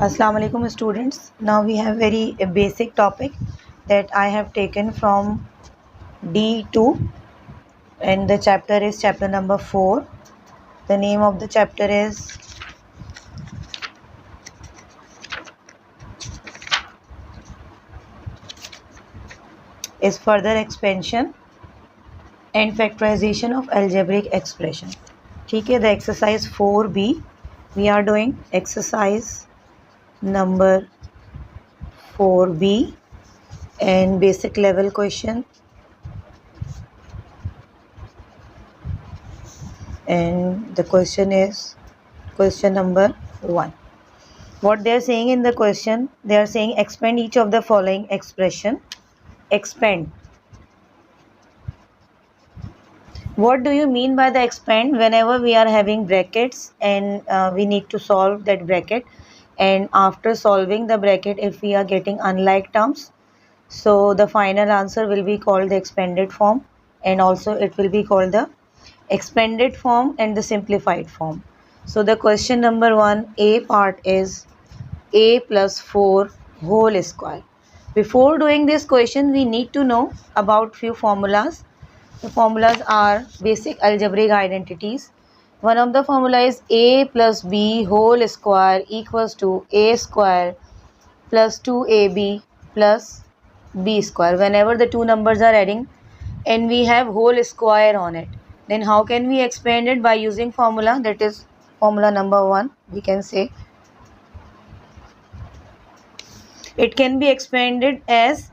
Assalamu alaikum students. Now we have very basic topic that I have taken from D2 and the chapter is chapter number 4. The name of the chapter is further expansion and factorization of algebraic expression. ठीक है, the exercise 4B. We are doing exercise number 4B and basic level question. And the question is question number 1. What they are saying in the question, they are saying expand each of the following expression. Expand. What do you mean by the expand? Whenever we are having brackets and we need to solve that bracket, and after solving the bracket, if we are getting unlike terms, so the final answer will be called the expanded form, and also it will be called the expanded form and the simplified form. So the question number 1, A part is a plus 4 whole square. Before doing this question, we need to know about few formulas. The formulas are basic algebraic identities. One of the formula is a plus b whole square equals to a square plus 2ab plus b square. Whenever the two numbers are adding and we have whole square on it, then how can we expand it? By using formula, that is formula number 1. We can say it can be expanded as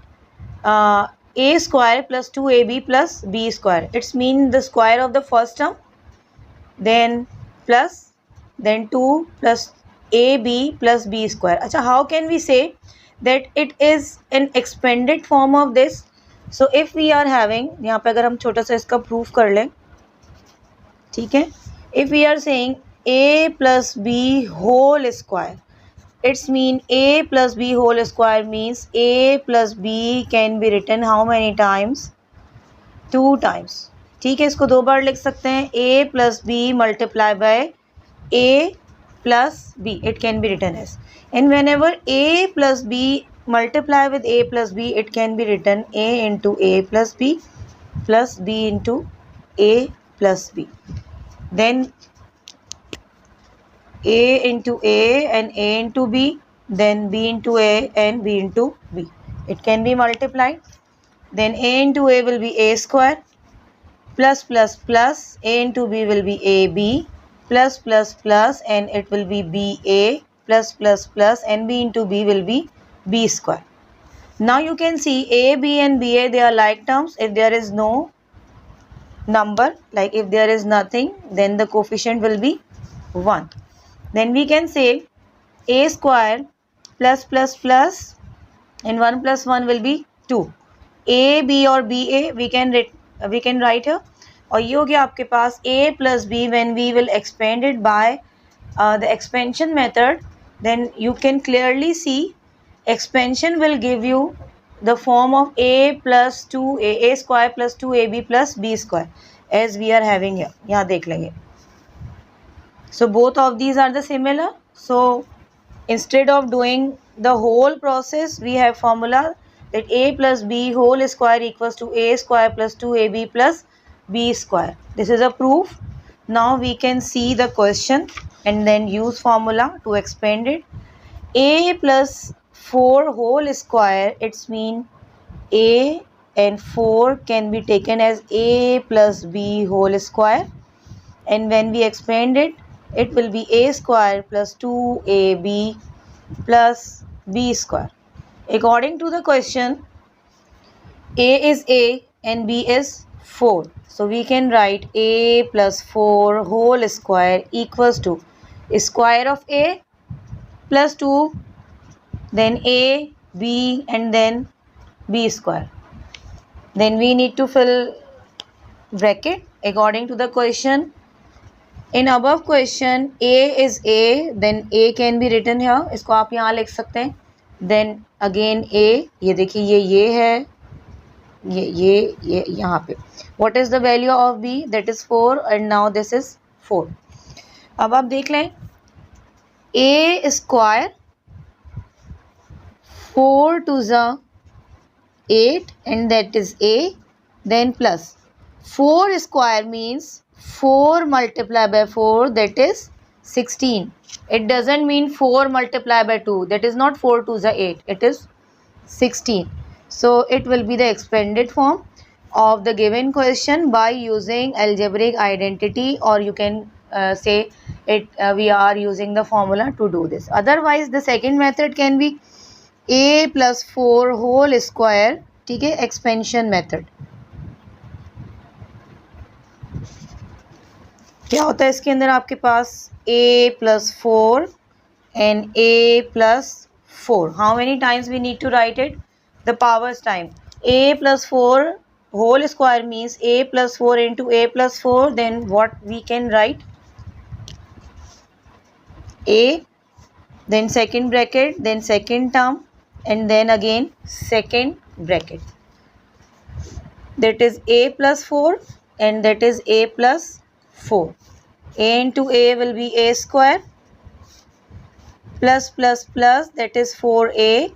a square plus 2ab plus b square. It's mean the square of the first term, then plus, then 2 plus ab plus b square. Acha, how can we say that it is an expanded form of this? So if we are having, यहाँ पे अगर हम छोटा सा इसका proof कर लें, ठीक है, if we are saying a plus b whole square, it's mean a plus b whole square means a plus b can be written how many times? 2 times. ठीक है, इसको 2 बार लिख सकते हैं. a plus b multiply by a plus b, it can be written as. And whenever a plus b multiply with a plus b, it can be written a into a plus b into a plus b. Then a into a and a into b, then b into a and b into b. It can be multiplied. Then a into a will be a square plus plus plus a into b will be ab plus plus plus and it will be ba plus plus plus and b into b will be b square. Now you can see a, b and ba, they are like terms. If there is no number, like if there is nothing, then the coefficient will be 1. Then we can say a square plus plus plus and 1 plus 1 will be 2. a, b और ba we can write here. और ये हो गया आपके पास a plus b. When we will expand it by the expansion method, then you can clearly see expansion will give you the form of a plus 2a square plus 2ab plus b square as we are having here. यहाँ देख लेंगे. So both of these are the similar. So instead of doing the whole process, we have formula that a plus b whole square equals to a square plus 2ab plus b square. This is a proof. Now we can see the question and then use formula to expand it. A plus 4 whole square, it's mean a and 4 can be taken as a plus b whole square, and when we expand it, it will be a square plus 2ab plus b square. According to the question, a is a and b is 4. So we can write a plus 4 whole square equals to square of a plus 2, then a, b and then b square. Then we need to fill bracket according to the question. In above question, a is a, then a can be written here. इसको आप यहाँ लिख सकते हैं. Then again a, ये देखिए ये है, ये यहाँ पे. What is the value of b? That is 4 and now this is 4. अब आप देख लें a square 4 to the 8 and that is A, then plus 4 square means 4 multiplied by 4, that is 16. It doesn't mean 4 multiplied by 2, that is not 4 to the 8, it is 16. So it will be the expanded form of the given question by using algebraic identity, or you can say it we are using the formula to do this. Otherwise the second method can be a plus 4 whole square, ठीक है, expansion method. क्या होता है इसके अंदर आपके पास a plus 4 and a plus 4. How many times we need to write it? The powers time. A plus 4 whole square means a plus 4 into a plus 4. Then what we can write? A, then second bracket, then second term, and then again second bracket. That is a plus 4 and that is a plus 4. A into a will be a square plus plus plus, that is 4a,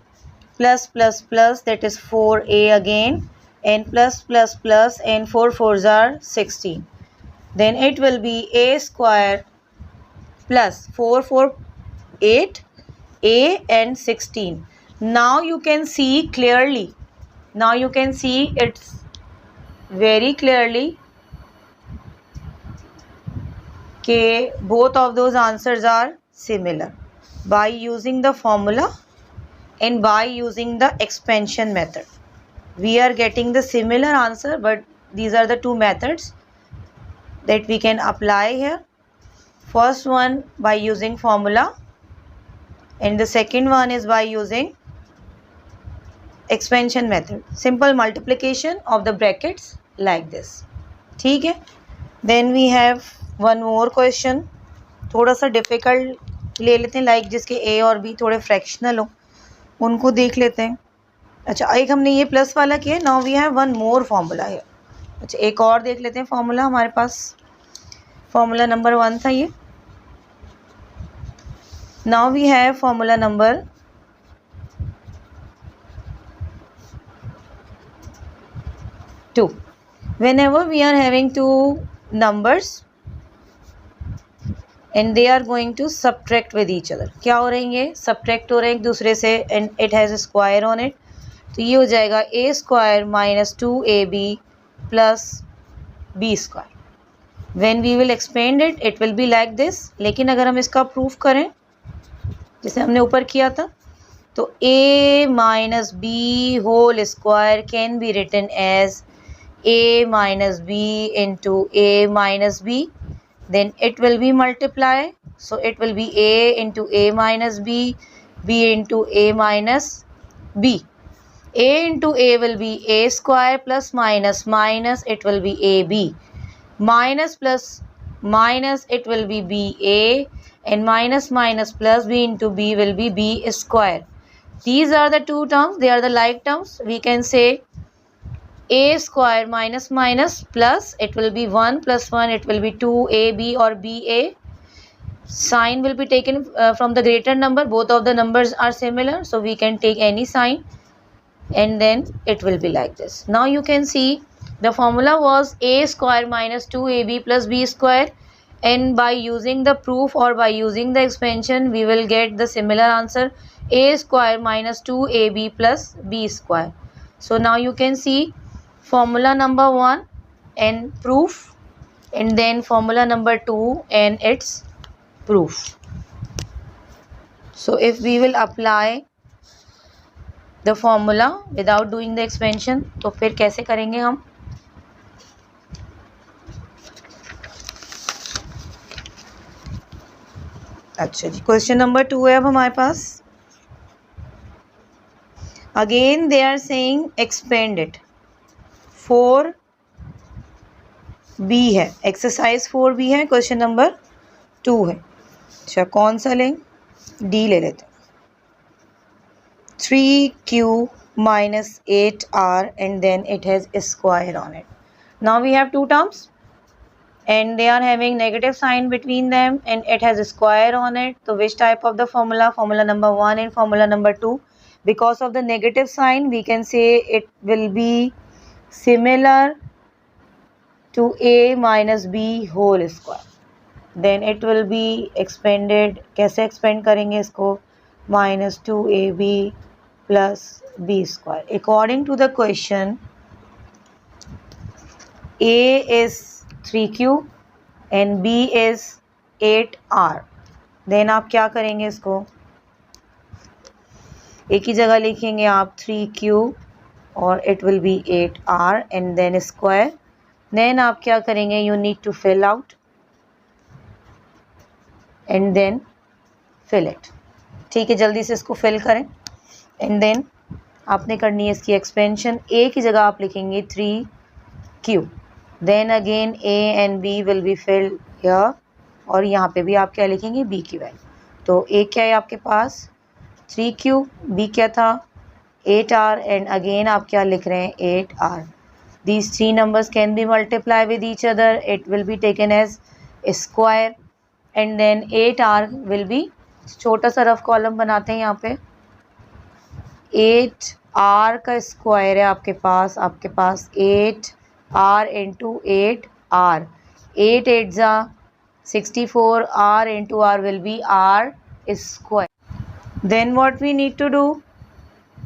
plus plus plus, that is 4a again, and plus plus plus, and 4 4s are 16. Then it will be a square plus 4 4 8, a and 16. Now you can see clearly. Now you can see it's very clearly that both of those answers are similar by using the formula and by using the expansion method. We are getting the similar answer, but these are the two methods that we can apply here. First one by using formula and the second one is by using expansion method. Simple multiplication of the brackets like this. ठीक है. Then we have one more question. थोड़ा सा difficult ले लेते हैं, like जिसके a और b थोड़े fractional हो उनको देख लेते हैं. अच्छा, एक हमने ये प्लस वाला किया. Now we have one more formula है. अच्छा, एक और देख लेते हैं फॉर्मूला. हमारे पास फॉर्मूला नंबर 1 था ये. Now we have formula number 2. Whenever we are having two numbers and they are going to subtract with each other, क्या हो रहे हैं ये? subtract हो रहे हैं एक दूसरे से and it has a square on it. तो ये हो जाएगा a square minus 2ab plus b square. When we will expand it, it will be like this. लेकिन अगर हम इसका प्रूफ करें जैसे हमने ऊपर किया था, तो a minus b whole square can be written as a minus b into a minus b. Then it will be multiply, so it will be a into a minus b, b into a minus b. A into a will be a square plus minus minus, it will be ab. Minus plus minus, it will be ba, and minus minus plus b into b will be b square. These are the two terms, they are the like terms. We can say a square minus minus plus, it will be 1 plus 1, it will be 2ab or ba. Sign will be taken from the greater number. Both of the numbers are similar, so we can take any sign and then it will be like this. Now you can see the formula was a square minus 2ab plus b square, and by using the proof or by using the expansion we will get the similar answer, a square minus 2ab plus b square. So now you can see formula number 1 and proof, and then formula number 2 and its proof. So if we will apply the formula without doing the expansion, तो फिर कैसे करेंगे हम? अच्छा जी, question number 2 है अब हमारे पास. Again they are saying expand it. 4b है, एक्सरसाइज 4b है, क्वेश्चन नंबर 2 है. अच्छा, कौन सा लें? डी ले लेते हैं. 3q minus 8r and then it has a square on it. Now we have two terms and they are having negative sign between them and it has a square on it. So which type of the formula? Formula number 1 and formula number 2 Because of the negative sign, we can say it will be similar to a minus b whole square. Then it will be expanded. कैसे expand करेंगे इसको? Minus 2ab plus b square. According to the question, a is 3q and b is 8r. Then आप क्या करेंगे इसको? एक ही जगह लिखेंगे आप 3q और it will be 8r and then square. Then आप क्या करेंगे? You need to fill out and then fill it. ठीक है, जल्दी से इसको fill करें. And then आपने करनी है इसकी expansion. a की जगह आप लिखेंगे 3q. Then again a and b will be filled here. और यहाँ पे भी आप क्या लिखेंगे? b की वैल्यू. तो a क्या है आपके पास? 3q. b क्या था? 8r and again आप क्या लिख रहे हैं? 8r. These three numbers can be multiplied with each other. It will be taken as a square and then 8r will be, छोटा सा रफ कॉलम बनाते हैं यहाँ पे. 8r का स्क्वायर है आपके पास 8r into 8r. 8 8 जा 64, r into r will be r square. Then what we need to do?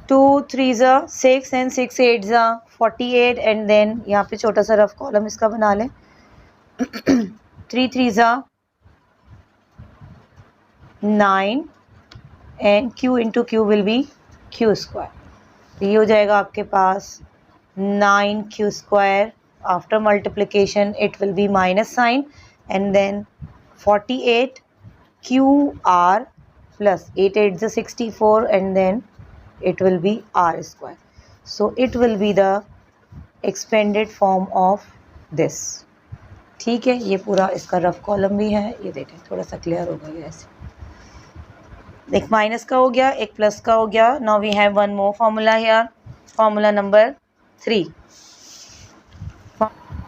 2 3 जा 6 and 6 8 जा 48 and then यहाँ पे छोटा सा रफ कॉलम इसका बना लें. 3 3 जा 9 and q into q will be q square. ये हो जाएगा आपके पास 9q square. After multiplication it will be minus sign and then 48 qr plus 8 8 is 64 and then it will be r square. So it will be the expanded form of this. ठीक है, ये पूरा इसका rough column भी है. ये देखें थोड़ा सा क्लियर होगा ये ऐसे. एक माइनस का हो गया, एक प्लस का हो गया. Now we have one more formula here. Formula number 3.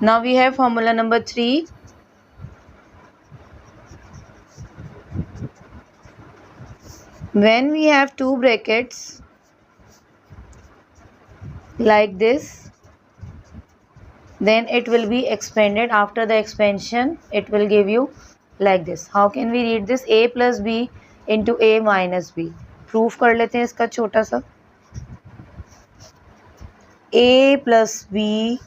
Now we have formula number 3. When we have two brackets like this, then it will be expanded. After the expansion it will give you like this. How can we read this? a plus b into a minus b. Proof कर लेते हैं इसका छोटा सा. a plus b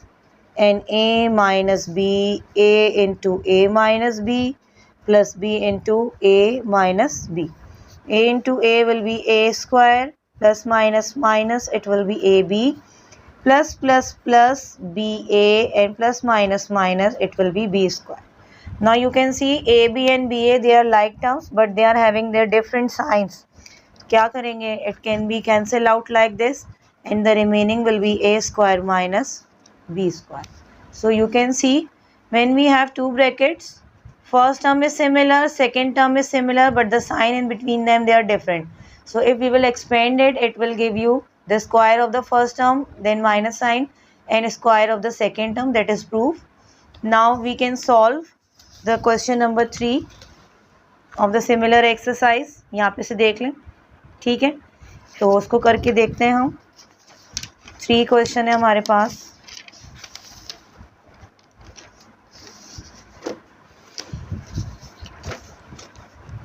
and a minus b, a into a minus b plus b into a minus b. a into a will be a square plus minus minus it will be ab plus plus plus ba and plus minus minus it will be b square. Now you can see ab and ba, they are like terms but they are having their different signs. क्या करेंगे? It can be cancel out like this and the remaining will be a square minus b square. So you can see when we have two brackets, first term is similar, second term is similar, but the sign in between them they are different. So if we will expand it, it will give you the square of the first term, then minus sign and square of the second term. That is proof. Now we can solve the question number 3 of the similar exercise. यहाँ पे से देख लें. ठीक है, तो उसको करके देखते हैं हम. 3 क्वेश्चन है हमारे पास.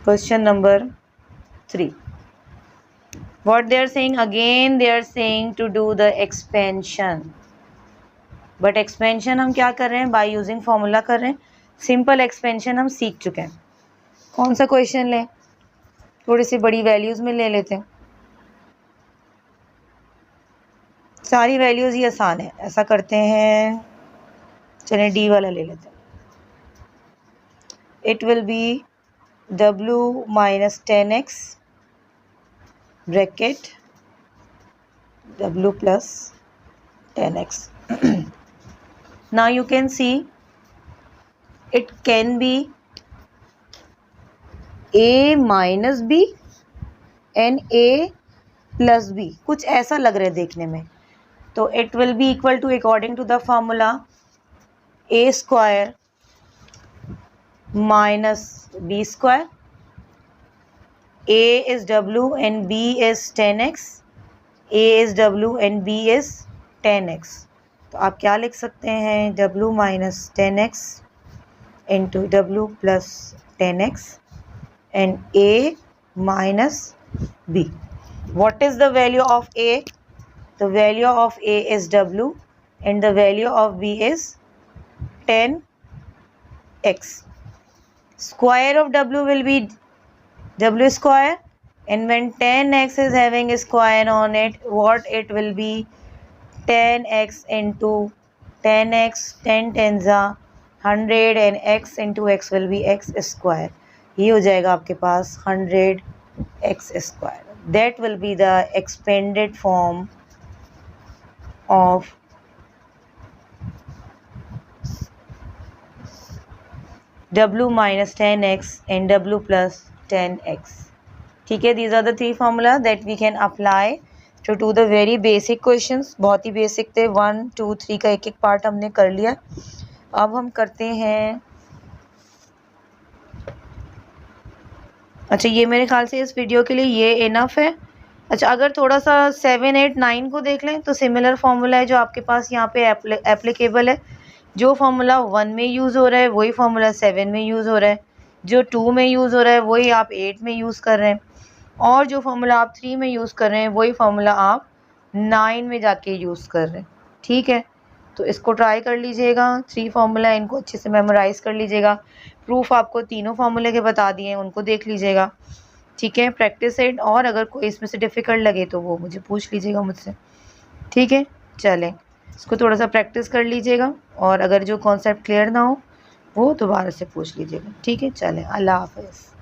Question number 3. What they are saying? Again they are saying to do the expansion. But expansion हम क्या कर रहे हैं? By using formula कर रहे हैं. Simple expansion हम सीख चुके हैं. कौन सा क्वेश्चन लें? थोड़ी सी बड़ी वैल्यूज़ में ले लेते हैं. सारी वैल्यूज़ ही आसान है. ऐसा करते हैं, चलें डी वाला ले लेते हैं. It will be w minus 10x bracket w plus 10x. Now you can see it can be a minus b and a plus b. कुछ ऐसा लग रहा है देखने में. तो it will be equal to, according to the formula, a square minus b square. a is w and b is 10x A is W and B is 10x. तो आप क्या लिख सकते हैं, W minus 10x into W plus 10x and A minus B. What is the value of A? The value of A is W and the value of B is 10x. Square of W will be W square, and when 10x is having a square on it, what it will be, 10x into 10x, 10 tens are 100 and x into x will be x square. ये हो जाएगा आपके पास 100x square. That will be the expanded form of W minus 10x and W plus 10x. ठीक है, these are the three formula that we can apply to do the very basic questions. बहुत ही basic थे, 1 2 3 का एक एक part हमने कर लिया. अब हम करते हैं, अच्छा ये मेरे ख्याल से इस वीडियो के लिए ये इनफ है. अच्छा अगर थोड़ा सा 7 8 9 को देख लें तो सिमिलर फार्मूला है जो आपके पास यहाँ पे एप्लीकेबल है. जो फार्मूला 1 में यूज़ हो रहा है वही फार्मूला 7 में यूज़ हो रहा है, जो 2 में यूज़ हो रहा है वही आप 8 में यूज़ कर रहे हैं, और जो फार्मूला आप 3 में यूज़ कर रहे हैं वही फार्मूला आप 9 में जाके यूज़ कर रहे हैं. ठीक है, तो इसको ट्राई कर लीजिएगा. 3 फार्मूला इनको अच्छे से मेमोराइज़ कर लीजिएगा. प्रूफ आपको तीनों फार्मूले के बता दिए हैं, उनको देख लीजिएगा. ठीक है, प्रैक्टिस इट, और अगर कोई इसमें से डिफ़िकल्ट लगे तो वो मुझे पूछ लीजिएगा मुझसे. ठीक है, चलें इसको थोड़ा सा प्रैक्टिस कर लीजिएगा, और अगर जो कॉन्सेप्ट क्लियर ना हो वो दोबारा से पूछ लीजिएगा. ठीक है, चलें, अल्लाह हाफ़िज़.